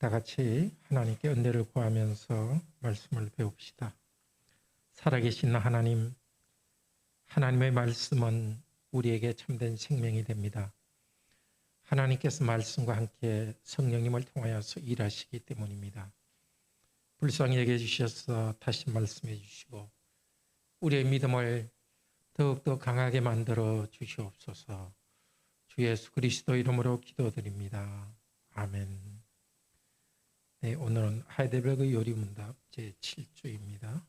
다 같이 하나님께 은혜를 구하면서 말씀을 배웁시다. 살아계신 하나님, 하나님의 말씀은 우리에게 참된 생명이 됩니다. 하나님께서 말씀과 함께 성령님을 통하여서 일하시기 때문입니다. 불쌍히 여겨 주셔서 다시 말씀해 주시고 우리의 믿음을 더욱더 강하게 만들어 주시옵소서. 주 예수 그리스도 이름으로 기도드립니다. 아멘. 네, 오늘은 하이델베르그 요리문답 제7주입니다.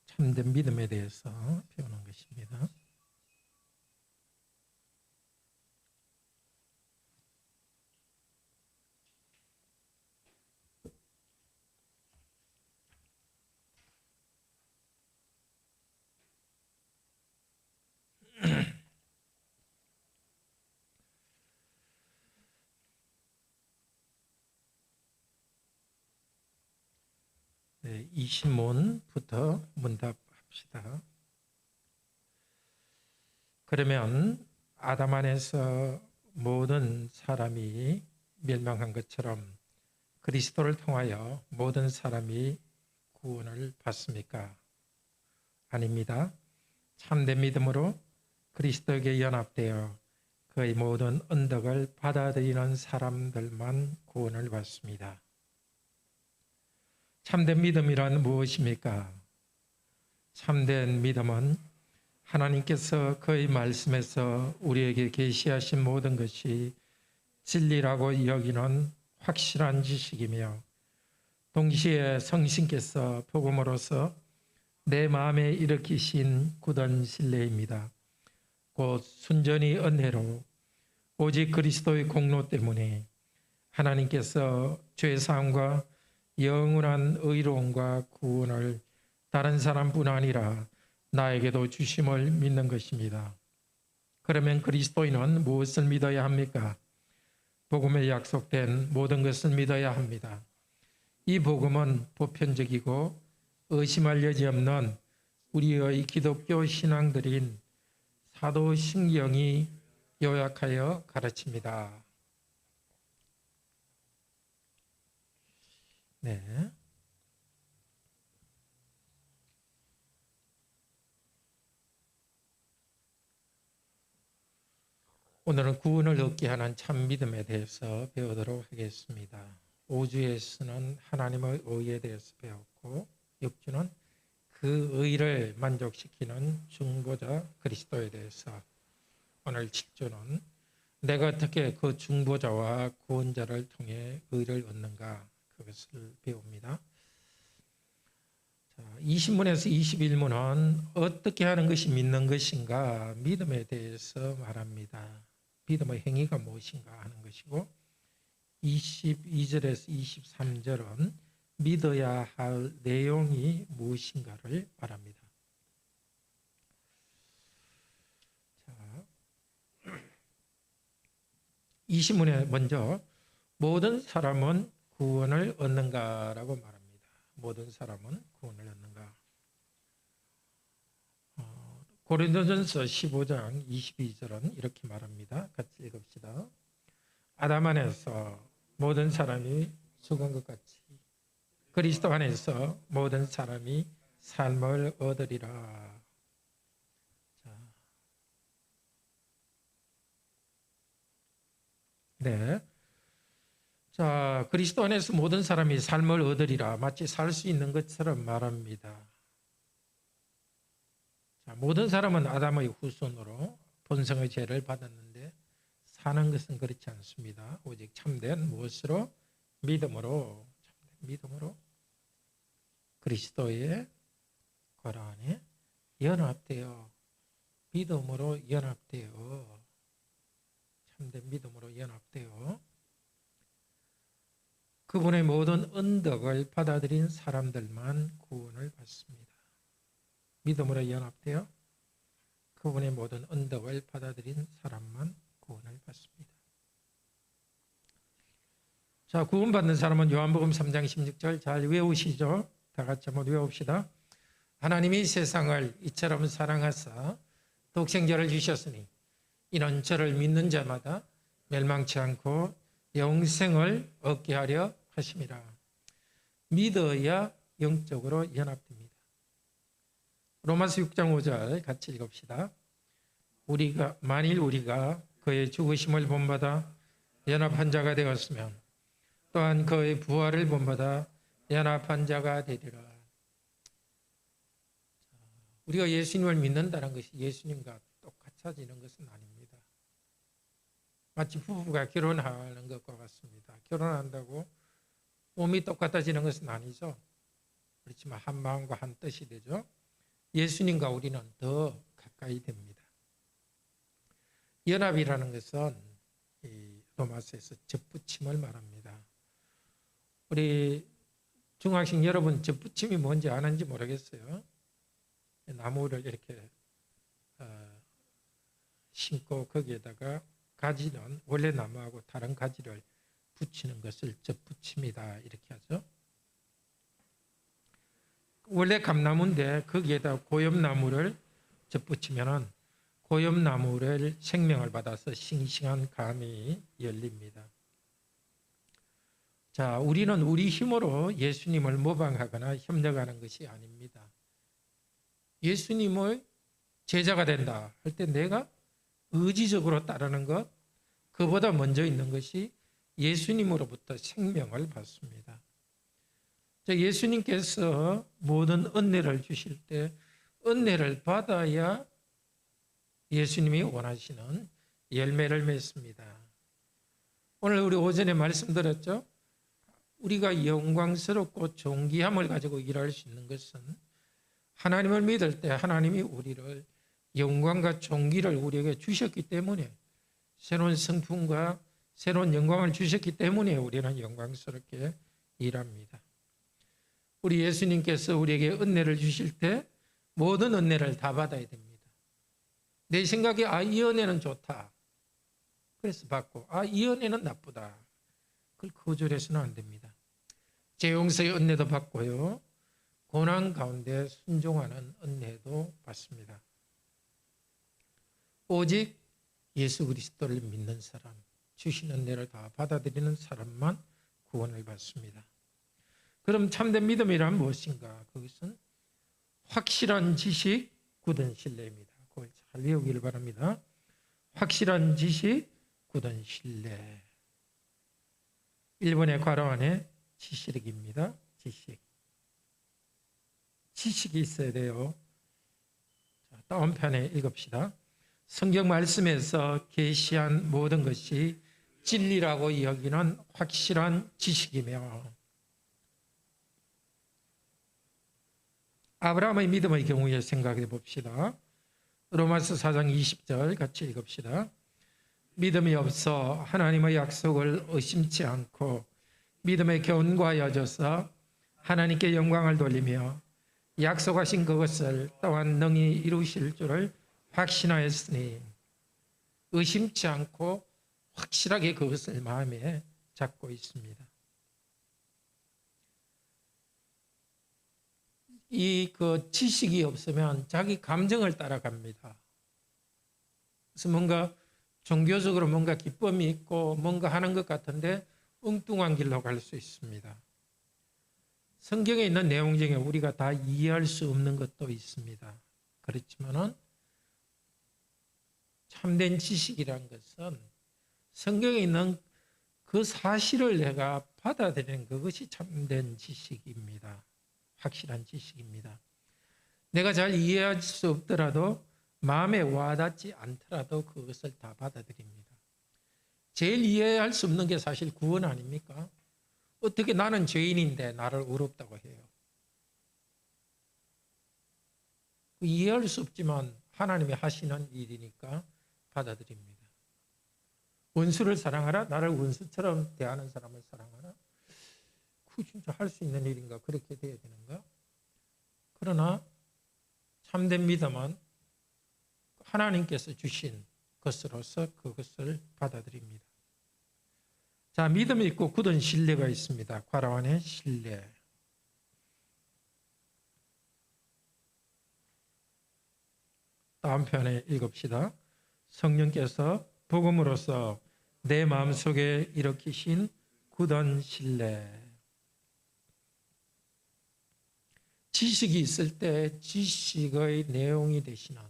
참된 믿음에 대해서 배우는 것입니다. 네, 20문부터 문답합시다. 그러면 아담 안에서 모든 사람이 멸망한 것처럼 그리스도를 통하여 모든 사람이 구원을 받습니까? 아닙니다. 참된 믿음으로 그리스도에게 연합되어 그의 모든 언덕을 받아들이는 사람들만 구원을 받습니다. 참된 믿음이란 무엇입니까? 참된 믿음은 하나님께서 그의 말씀에서 우리에게 계시하신 모든 것이 진리라고 여기는 확실한 지식이며 동시에 성신께서 복음으로서 내 마음에 일으키신 굳은 신뢰입니다. 곧 순전히 은혜로 오직 그리스도의 공로 때문에 하나님께서 죄사함과 영원한 의로움과 구원을 다른 사람뿐 아니라 나에게도 주심을 믿는 것입니다. 그러면 그리스도인은 무엇을 믿어야 합니까? 복음에 약속된 모든 것을 믿어야 합니다. 이 복음은 보편적이고 의심할 여지 없는 우리의 기독교 신앙들인 사도신경이 요약하여 가르칩니다. 네. 오늘은 구원을 얻게 하는 참 믿음에 대해서 배우도록 하겠습니다. 5주에서는 하나님의 의에 대해서 배웠고 6주는 그 의를 만족시키는 중보자 그리스도에 대해서, 오늘 7주는 내가 어떻게 그 중보자와 구원자를 통해 의를 얻는가, 그것을 배웁니다. 20문에서 21문은 어떻게 하는 것이 믿는 것인가, 믿음에 대해서 말합니다. 믿음의 행위가 무엇인가 하는 것이고, 22절에서 23절은 믿어야 할 내용이 무엇인가를 말합니다. 20문에 먼저 모든 사람은 구원을 얻는가라고 말합니다. 모든 사람은 구원을 얻는가. 고린도전서 15장 22절은 이렇게 말합니다. 같이 읽읍시다. 아담 안에서 모든 사람이 죽은 것 같이 그리스도 안에서 모든 사람이 삶을 얻으리라. 네. 자, 그리스도 안에서 모든 사람이 삶을 얻으리라. 마치 살 수 있는 것처럼 말합니다. 자, 모든 사람은 아담의 후손으로 본성의 죄를 받았는데 사는 것은 그렇지 않습니다. 오직 참된 무엇으로? 믿음으로, 참된 믿음으로 그리스도의 걸 안에 연합되어, 믿음으로 연합되어, 참된 믿음으로 연합되어 그분의 모든 언덕을 받아들인 사람들만 구원을 받습니다. 믿음으로 연합되어 그분의 모든 언덕을 받아들인 사람만 구원을 받습니다. 자, 구원받는 사람은 요한복음 3장 16절 잘 외우시죠? 다 같이 한번 외웁시다. 하나님이 세상을 이처럼 사랑하사 독생자를 주셨으니 이는 저를 믿는 자마다 멸망치 않고 영생을 얻게 하려 하심이라. 믿어야 영적으로 연합됩니다. 로마서 6장 5절 같이 읽읍시다. 만일 우리가 그의 죽으심을 본받아 연합한 자가 되었으면 또한 그의 부활을 본받아 연합한 자가 되리라. 우리가 예수님을 믿는다는 것이 예수님과 똑같아지는 것은 아닙니다. 마치 부부가 결혼하는 것과 같습니다. 결혼한다고 몸이 똑같아지는 것은 아니죠. 그렇지만 한 마음과 한 뜻이 되죠. 예수님과 우리는 더 가까이 됩니다. 연합이라는 것은 로마서에서 접붙임을 말합니다. 우리 중학생 여러분 접붙임이 뭔지 아는지 모르겠어요. 나무를 이렇게 심고 거기에다가 가지는 원래 나무하고 다른 가지를 붙이는 것을 접붙임이다 이렇게 하죠. 원래 감나무인데 거기에다 고엽나무를 접붙이면은 고엽나무를 생명을 받아서 싱싱한 감이 열립니다. 자, 우리는 우리 힘으로 예수님을 모방하거나 협력하는 것이 아닙니다. 예수님의 제자가 된다 할 때 내가 의지적으로 따르는 것, 그보다 먼저 있는 것이 예수님으로부터 생명을 받습니다. 예수님께서 모든 은혜를 주실 때 은혜를 받아야 예수님이 원하시는 열매를 맺습니다. 오늘 우리 오전에 말씀드렸죠? 우리가 영광스럽고 존귀함을 가지고 일할 수 있는 것은 하나님을 믿을 때 하나님이 우리를 영광과 존귀를 우리에게 주셨기 때문에 새로운 성품과 새로운 영광을 주셨기 때문에 우리는 영광스럽게 일합니다. 우리 예수님께서 우리에게 은혜를 주실 때 모든 은혜를 다 받아야 됩니다. 내 생각에 이 은혜는 좋다. 그래서 받고 이 은혜는 나쁘다. 그걸 거절해서는 안 됩니다. 재용서의 은혜도 받고요. 고난 가운데 순종하는 은혜도 받습니다. 오직 예수 그리스도를 믿는 사람, 주신 은혜를 다 받아들이는 사람만 구원을 받습니다. 그럼 참된 믿음이란 무엇인가? 그것은 확실한 지식, 굳은 신뢰입니다. 그걸 잘 외우기를 바랍니다. 확실한 지식, 굳은 신뢰. 1번의 괄호 안에 지식입니다. 지식이 있어야 돼요. 다운편에 읽읍시다. 성경 말씀에서 계시한 모든 것이 진리라고 여기는 확실한 지식이며, 아브라함의 믿음의 경우에 생각해 봅시다. 로마서 4장 20절 같이 읽읍시다. 믿음이 없어 하나님의 약속을 의심치 않고 믿음에 견고하여져서 하나님께 영광을 돌리며 약속하신 그것을 또한 능히 이루실 줄을 확신하였으니, 의심치 않고 확실하게 그것을 마음에 잡고 있습니다. 그 지식이 없으면 자기 감정을 따라갑니다. 그래서 뭔가 종교적으로 뭔가 기쁨이 있고 뭔가 하는 것 같은데 엉뚱한 길로 갈 수 있습니다. 성경에 있는 내용 중에 우리가 다 이해할 수 없는 것도 있습니다. 그렇지만은 참된 지식이란 것은 성경에 있는 그 사실을 내가 받아들이는 그것이 참된 지식입니다. 확실한 지식입니다. 내가 잘 이해할 수 없더라도 마음에 와닿지 않더라도 그것을 다 받아들입니다. 제일 이해할 수 없는 게 사실 구원 아닙니까? 어떻게 나는 죄인인데 나를 의롭다고 해요? 이해할 수 없지만 하나님이 하시는 일이니까 받아들입니다. 원수를 사랑하라? 나를 원수처럼 대하는 사람을 사랑하라? 그 진짜 할 수 있는 일인가? 그렇게 돼야 되는가? 그러나 참된 믿음은 하나님께서 주신 것으로서 그것을 받아들입니다. 자, 믿음이 있고 굳은 신뢰가 있습니다. 과로안의 신뢰. 다음 편에 읽읍시다. 성령께서 복음으로써 내 마음속에 일으키신 굳은 신뢰. 지식이 있을 때 지식의 내용이 되시는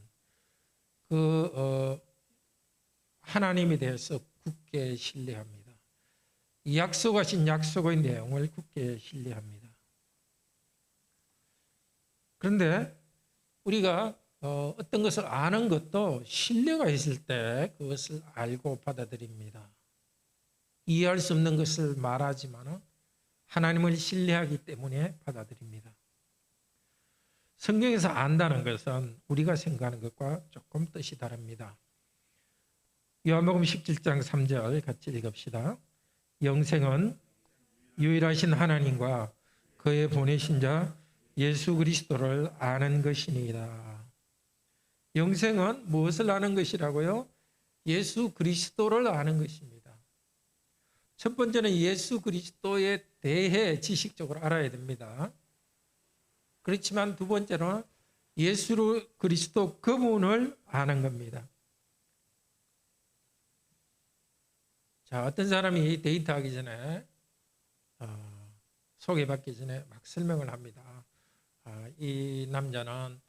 하나님에 대해서 굳게 신뢰합니다. 약속하신 약속의 내용을 굳게 신뢰합니다. 그런데 우리가 어떤 것을 아는 것도 신뢰가 있을 때 그것을 알고 받아들입니다. 이해할 수 없는 것을 말하지만 하나님을 신뢰하기 때문에 받아들입니다. 성경에서 안다는 것은 우리가 생각하는 것과 조금 뜻이 다릅니다. 요한복음 17장 3절 같이 읽읍시다. 영생은 유일하신 하나님과 그의 보내신 자 예수 그리스도를 아는 것이니이다. 영생은 무엇을 아는 것이라고요? 예수 그리스도를 아는 것입니다. 첫 번째는 예수 그리스도에 대해 지식적으로 알아야 됩니다. 그렇지만 두 번째로는 예수 그리스도 그분을 아는 겁니다. 자, 어떤 사람이 데이트하기 전에 소개받기 전에 막 설명을 합니다. 이 남자는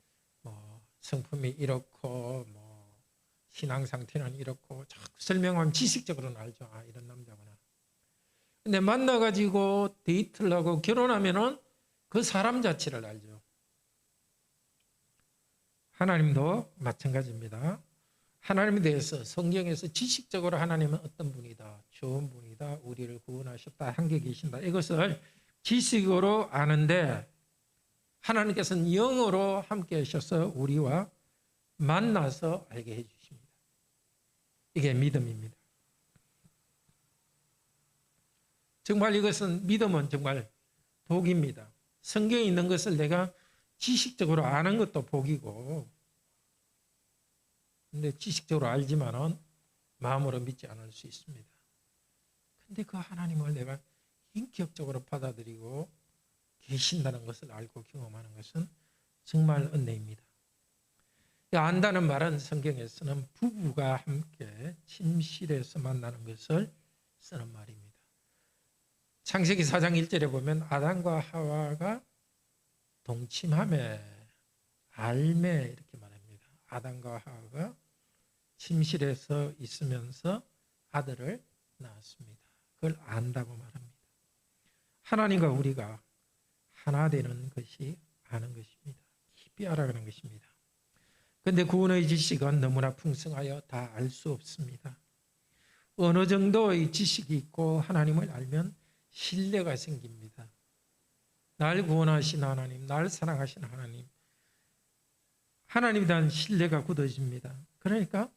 성품이 이렇고 신앙 상태는 이렇고 자꾸 설명하면 지식적으로는 알죠. 이런 남자구나. 근데 만나가지고 데이트를 하고 결혼하면은 그 사람 자체를 알죠. 하나님도 마찬가지입니다. 하나님에 대해서 성경에서 지식적으로 하나님은 어떤 분이다, 좋은 분이다, 우리를 구원하셨다, 함께 계신다, 이것을 지식으로 아는데 하나님께서는 영으로 함께 하셔서 우리와 만나서 알게 해주십니다. 이게 믿음입니다. 정말 이것은 믿음은 정말 복입니다. 성경에 있는 것을 내가 지식적으로 아는 것도 복이고, 근데 지식적으로 알지만은 마음으로 믿지 않을 수 있습니다. 근데 그 하나님을 내가 인격적으로 받아들이고 계신다는 것을 알고 경험하는 것은 정말 은혜입니다. 안다는 말은 성경에서는 부부가 함께 침실에서 만나는 것을 쓰는 말입니다. 창세기 4장 1절에 보면 아담과 하와가 동침함에 알매 이렇게 말합니다. 아담과 하와가 침실에서 있으면서 아들을 낳았습니다. 그걸 안다고 말합니다. 하나님과 우리가 하나 되는 것이 아는 것입니다. 깊이 알아가는 것입니다. 그런데 구원의 지식은 너무나 풍성하여 다 알 수 없습니다. 어느 정도의 지식이 있고 하나님을 알면 신뢰가 생깁니다. 날 구원하신 하나님, 날 사랑하신 하나님, 하나님에 대한 신뢰가 굳어집니다. 그러니까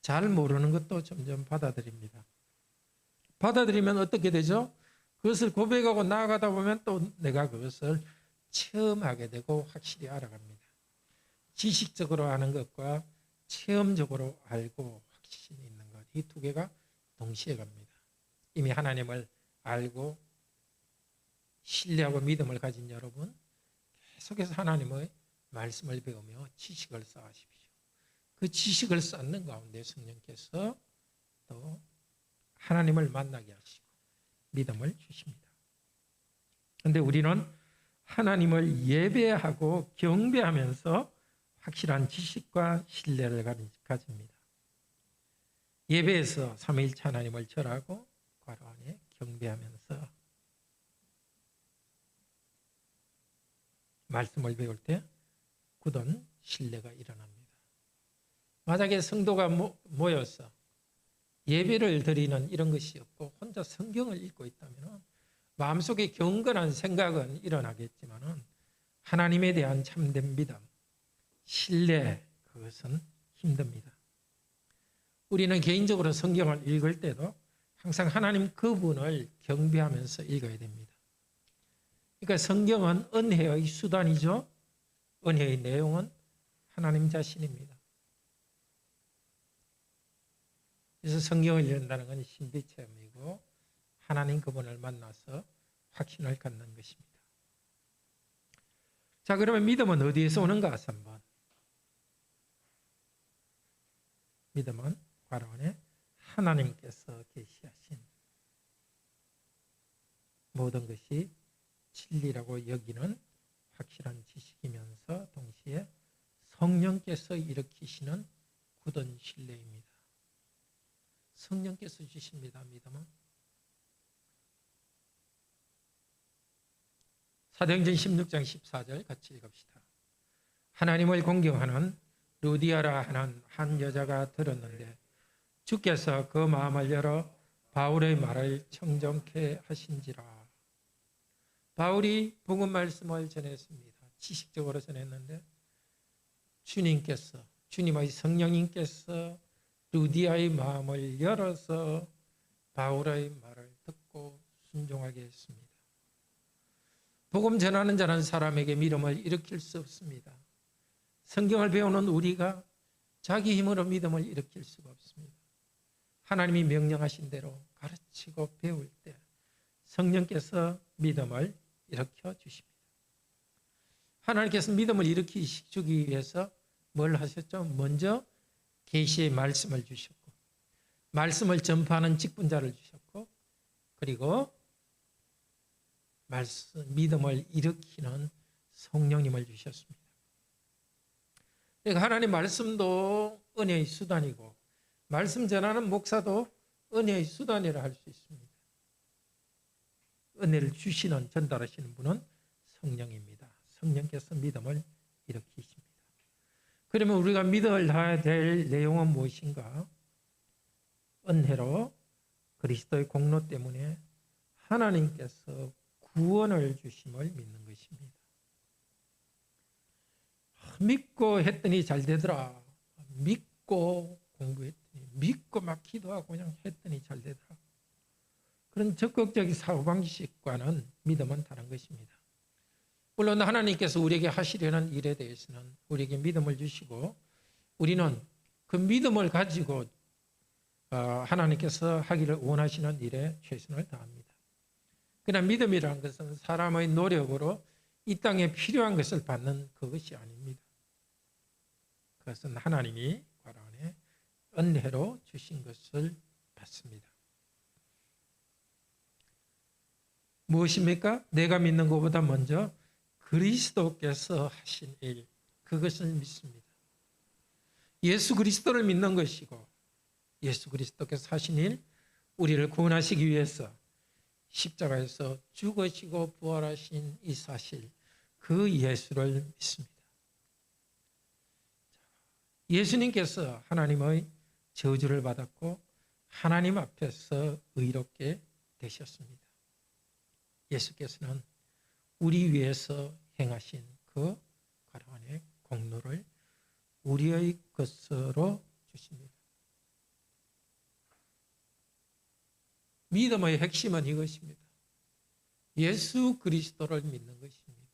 잘 모르는 것도 점점 받아들입니다. 받아들이면 어떻게 되죠? 그것을 고백하고 나아가다 보면 또 내가 그것을 체험하게 되고 확실히 알아갑니다. 지식적으로 아는 것과 체험적으로 알고 확신이 있는 것, 이 두 개가 동시에 갑니다. 이미 하나님을 알고 신뢰하고 믿음을 가진 여러분, 계속해서 하나님의 말씀을 배우며 지식을 쌓으십시오. 그 지식을 쌓는 가운데 성령께서 또 하나님을 만나게 하시고 믿음을 주십니다. 그런데 우리는 하나님을 예배하고 경배하면서 확실한 지식과 신뢰를 가집니다. 예배에서 삼위일체 하나님을 절하고 괄호 안에 경배하면서 말씀을 배울 때 굳은 신뢰가 일어납니다. 만약에 성도가 모여서 예배를 드리는 이런 것이 없고 혼자 성경을 읽고 있다면 마음속에 경건한 생각은 일어나겠지만 하나님에 대한 참된 믿음, 신뢰, 그것은 힘듭니다. 우리는 개인적으로 성경을 읽을 때도 항상 하나님 그분을 경배하면서 읽어야 됩니다. 그러니까 성경은 은혜의 수단이죠. 은혜의 내용은 하나님 자신입니다. 그래서 성경을 읽는다는 건 신비 체험이고 하나님 그분을 만나서 확신을 갖는 것입니다. 자, 그러면 믿음은 어디에서 오는가? 3번. 믿음은 바로 안에 하나님께서 계시하신 모든 것이 진리라고 여기는 확실한 지식이면서 동시에 성령께서 일으키시는 굳은 신뢰입니다. 성령께서 주십니다. 믿음은. 사도행전 16장 14절 같이 읽읍시다. 하나님을 공경하는 루디아라 하는 한 여자가 들었는데 주께서 그 마음을 열어 바울의 말을 청정케 하신지라. 바울이 복음 말씀을 전했습니다. 지식적으로 전했는데 주님의 성령님께서 루디아의 마음을 열어서 바울의 말을 듣고 순종하게 했습니다. 복음 전하는 자는 사람에게 믿음을 일으킬 수 없습니다. 성경을 배우는 우리가 자기 힘으로 믿음을 일으킬 수가 없습니다. 하나님이 명령하신 대로 가르치고 배울 때 성령께서 믿음을 일으켜 주십니다. 하나님께서 믿음을 일으키시기 위해서 뭘 하셨죠? 먼저 계시의 말씀을 주셨고, 말씀을 전파하는 직분자를 주셨고, 그리고 믿음을 일으키는 성령님을 주셨습니다. 그러니까 하나님 말씀도 은혜의 수단이고 말씀 전하는 목사도 은혜의 수단이라 할 수 있습니다. 은혜를 주시는, 전달하시는 분은 성령입니다. 성령께서 믿음을 일으키십니다. 그러면 우리가 믿어야 될 내용은 무엇인가? 은혜로 그리스도의 공로 때문에 하나님께서 구원을 주심을 믿는 것입니다. 믿고 했더니 잘 되더라. 믿고 공부했더니, 믿고 막 기도하고 그냥 했더니 잘 되더라. 그런 적극적인 사고방식과는 믿음은 다른 것입니다. 물론 하나님께서 우리에게 하시려는 일에 대해서는 우리에게 믿음을 주시고 우리는 그 믿음을 가지고 하나님께서 하기를 원하시는 일에 최선을 다합니다. 그러나 믿음이라는 것은 사람의 노력으로 이 땅에 필요한 것을 받는 그것이 아닙니다. 그것은 하나님이 바로 안에 은혜로 주신 것을 받습니다. 무엇입니까? 내가 믿는 것보다 먼저 그리스도께서 하신 일, 그것을 믿습니다. 예수 그리스도를 믿는 것이고 예수 그리스도께서 하신 일, 우리를 구원하시기 위해서 십자가에서 죽으시고 부활하신 이 사실, 그 예수를 믿습니다. 예수님께서 하나님의 저주를 받았고 하나님 앞에서 의롭게 되셨습니다. 예수께서는 우리 위해서 행하신 그 가라안의 공로를 우리의 것으로 주십니다. 믿음의 핵심은 이것입니다. 예수 그리스도를 믿는 것입니다.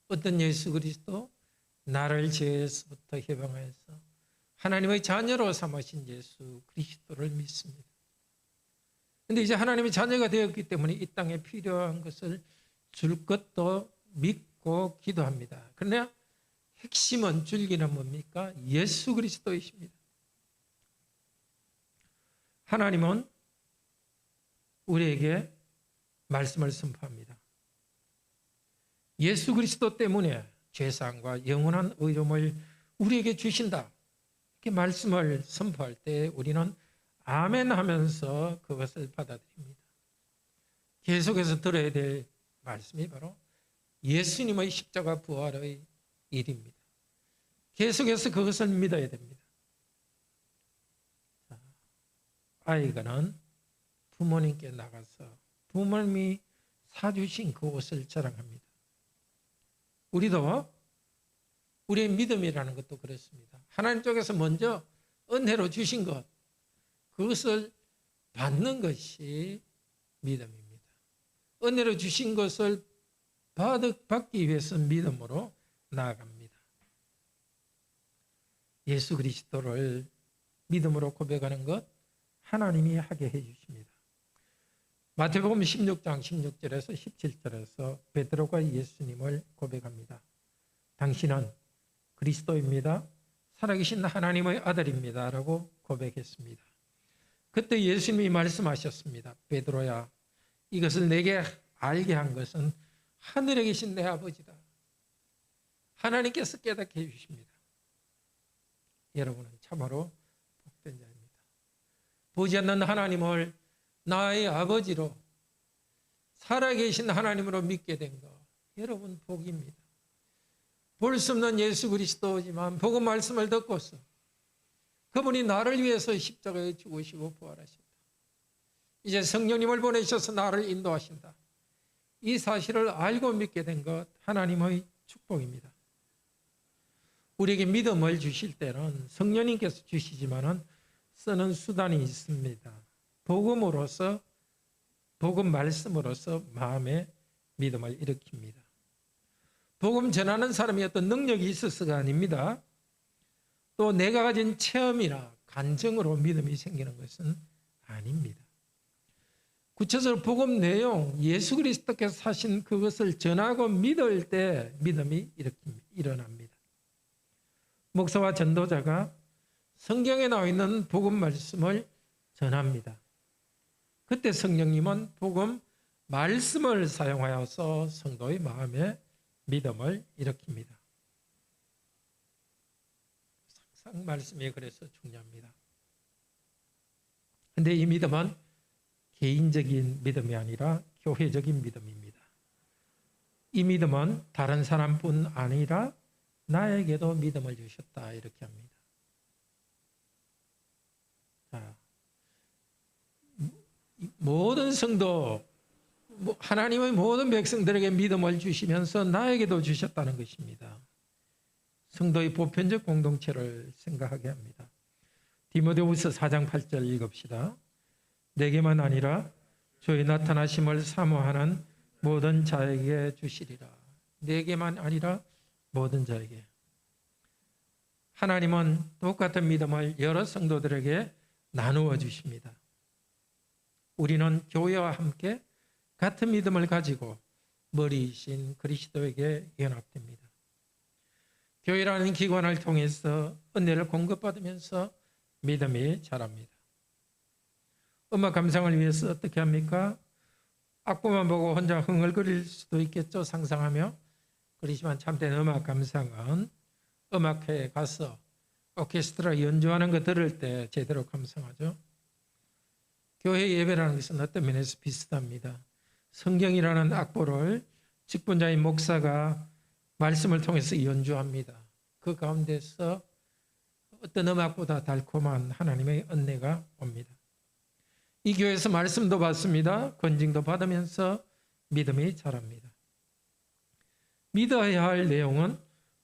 어떤 예수 그리스도? 나를 죄에서부터 해방하여서 하나님의 자녀로 삼으신 예수 그리스도를 믿습니다. 그런데 이제 하나님의 자녀가 되었기 때문에 이 땅에 필요한 것을 줄 것도 믿고 기도합니다. 그러나 핵심은, 줄기는 뭡니까? 예수 그리스도이십니다. 하나님은 우리에게 말씀을 선포합니다. 예수 그리스도 때문에 죄사함과 영원한 의로움을 우리에게 주신다. 이렇게 말씀을 선포할 때 우리는 아멘 하면서 그것을 받아들입니다. 계속해서 들어야 될 말씀이 바로 예수님의 십자가 부활의 일입니다. 계속해서 그것을 믿어야 됩니다. 아이가는 부모님께 나가서 부모님이 사주신 그 옷을 자랑합니다. 우리도 우리의 믿음이라는 것도 그렇습니다. 하나님 쪽에서 먼저 은혜로 주신 것, 그것을 받는 것이 믿음입니다. 은혜로 주신 것을 받기 위해서 믿음으로 나아갑니다. 예수 그리스도를 믿음으로 고백하는 것 하나님이 하게 해주십니다. 마태복음 16장 16절에서 17절에서 베드로가 예수님을 고백합니다. 당신은 그리스도입니다. 살아계신 하나님의 아들입니다. 라고 고백했습니다. 그때 예수님이 말씀하셨습니다. 베드로야, 이것을 내게 알게 한 것은 하늘에 계신 내 아버지다. 하나님께서 깨닫게 해주십니다. 여러분은 참으로 복된 자입니다. 보지 않는 하나님을 나의 아버지로, 살아계신 하나님으로 믿게 된 것, 여러분 복입니다. 볼 수 없는 예수 그리스도지만 복음 말씀을 듣고서 그분이 나를 위해서 십자가에 죽으시고 부활하셨다. 이제 성령님을 보내셔서 나를 인도하신다. 이 사실을 알고 믿게 된 것, 하나님의 축복입니다. 우리에게 믿음을 주실 때는 성령님께서 주시지만은 쓰는 수단이 있습니다. 복음으로서, 복음 말씀으로서 마음에 믿음을 일으킵니다. 복음 전하는 사람이 어떤 능력이 있어서가 아닙니다. 또 내가 가진 체험이나 감정으로 믿음이 생기는 것은 아닙니다. 구체적으로 복음 내용, 예수 그리스도께서 사신 그것을 전하고 믿을 때 믿음이 일어납니다. 목사와 전도자가 성경에 나와 있는 복음 말씀을 전합니다. 그때 성령님은 복음 말씀을 사용하여서 성도의 마음에 믿음을 일으킵니다. 항상 말씀이 그래서 중요합니다. 그런데 이 믿음은 개인적인 믿음이 아니라 교회적인 믿음입니다. 이 믿음은 다른 사람뿐 아니라 나에게도 믿음을 주셨다, 이렇게 합니다. 자, 모든 성도, 하나님의 모든 백성들에게 믿음을 주시면서 나에게도 주셨다는 것입니다. 성도의 보편적 공동체를 생각하게 합니다. 디모데후서 4장 8절 읽읍시다. 내게만 아니라 주의 나타나심을 사모하는 모든 자에게 주시리라. 내게만 아니라 모든 자에게. 하나님은 똑같은 믿음을 여러 성도들에게 나누어 주십니다. 우리는 교회와 함께 같은 믿음을 가지고 머리이신 그리스도에게 연합됩니다. 교회라는 기관을 통해서 은혜를 공급받으면서 믿음이 자랍니다. 음악 감상을 위해서 어떻게 합니까? 악보만 보고 혼자 흥얼거릴 수도 있겠죠, 상상하며. 그렇지만 참된 음악 감상은 음악회에 가서 오케스트라 연주하는 거 들을 때 제대로 감상하죠. 교회 예배라는 것은 어떤 면에서 비슷합니다. 성경이라는 악보를 직분자인 목사가 말씀을 통해서 연주합니다. 그 가운데서 어떤 음악보다 달콤한 하나님의 은혜가 옵니다. 이 교회에서 말씀도 받습니다. 건징도 받으면서 믿음이 자랍니다. 믿어야 할 내용은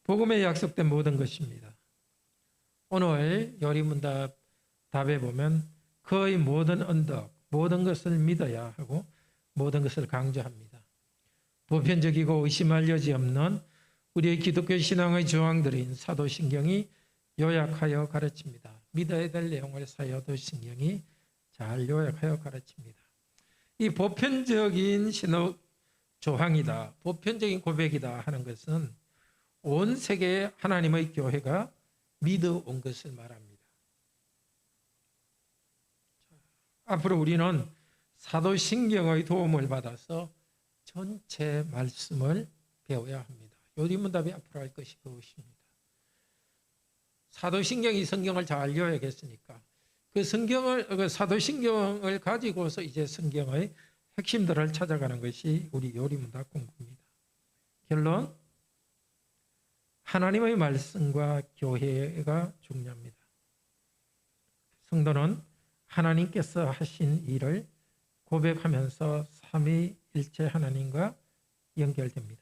복음에 약속된 모든 것입니다. 오늘 요리문답 답에 보면 거의 모든 언덕, 모든 것을 믿어야 하고 모든 것을 강조합니다. 보편적이고 의심할 여지 없는 우리의 기독교 신앙의 조항들인 사도신경이 요약하여 가르칩니다. 믿어야 될 내용을 사도신경이 잘 요약하여 가르칩니다. 이 보편적인 신호 조항이다, 보편적인 고백이다 하는 것은 온 세계의 하나님의 교회가 믿어온 것을 말합니다. 앞으로 우리는 사도신경의 도움을 받아서 전체 말씀을 배워야 합니다. 요리문답이 앞으로 할 것이 그것입니다. 사도신경이 성경을 잘 요약했으니까 그 사도신경을 가지고서 이제 성경의 핵심들을 찾아가는 것이 우리 요리문답 공부입니다. 결론, 하나님의 말씀과 교회가 중요합니다. 성도는 하나님께서 하신 일을 고백하면서 삼위일체 하나님과 연결됩니다.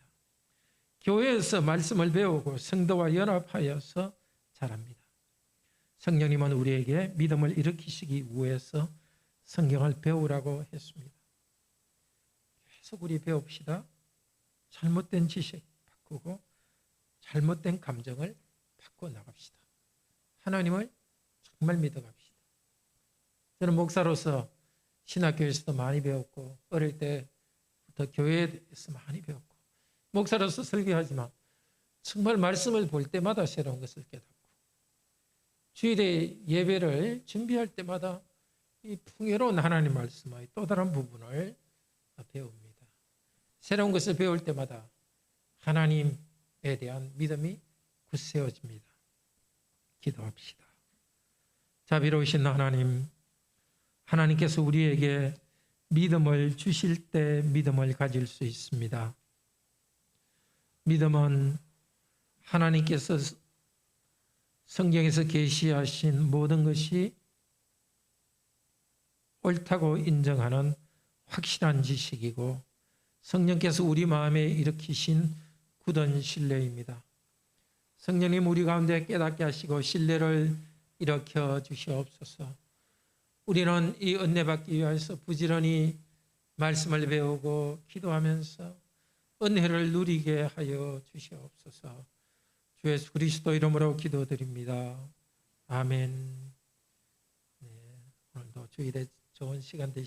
교회에서 말씀을 배우고 성도와 연합하여서 자랍니다. 성령님은 우리에게 믿음을 일으키시기 위해서 성경을 배우라고 했습니다. 계속 우리 배웁시다. 잘못된 지식 바꾸고 잘못된 감정을 바꿔나갑시다. 하나님을 정말 믿어갑시다. 저는 목사로서 신학교에서도 많이 배웠고 어릴 때부터 교회에서 많이 배웠고 목사로서 설교하지만 정말 말씀을 볼 때마다 새로운 것을 깨닫고 주일에 예배를 준비할 때마다 이 풍요로운 하나님 말씀의 또 다른 부분을 배웁니다. 새로운 것을 배울 때마다 하나님에 대한 믿음이 굳세어집니다. 기도합시다. 자비로우신 하나님, 하나님께서 우리에게 믿음을 주실 때 믿음을 가질 수 있습니다. 믿음은 하나님께서 성경에서 계시하신 모든 것이 옳다고 인정하는 확실한 지식이고 성령께서 우리 마음에 일으키신 굳은 신뢰입니다. 성령님 우리 가운데 깨닫게 하시고 신뢰를 일으켜 주시옵소서. 우리는 이 은혜 받기 위해서 부지런히 말씀을 배우고 기도하면서 은혜를 누리게 하여 주시옵소서. 주 예수 그리스도 이름으로 기도드립니다. 아멘. 네, 오늘도 주일에 좋은 시간 되시기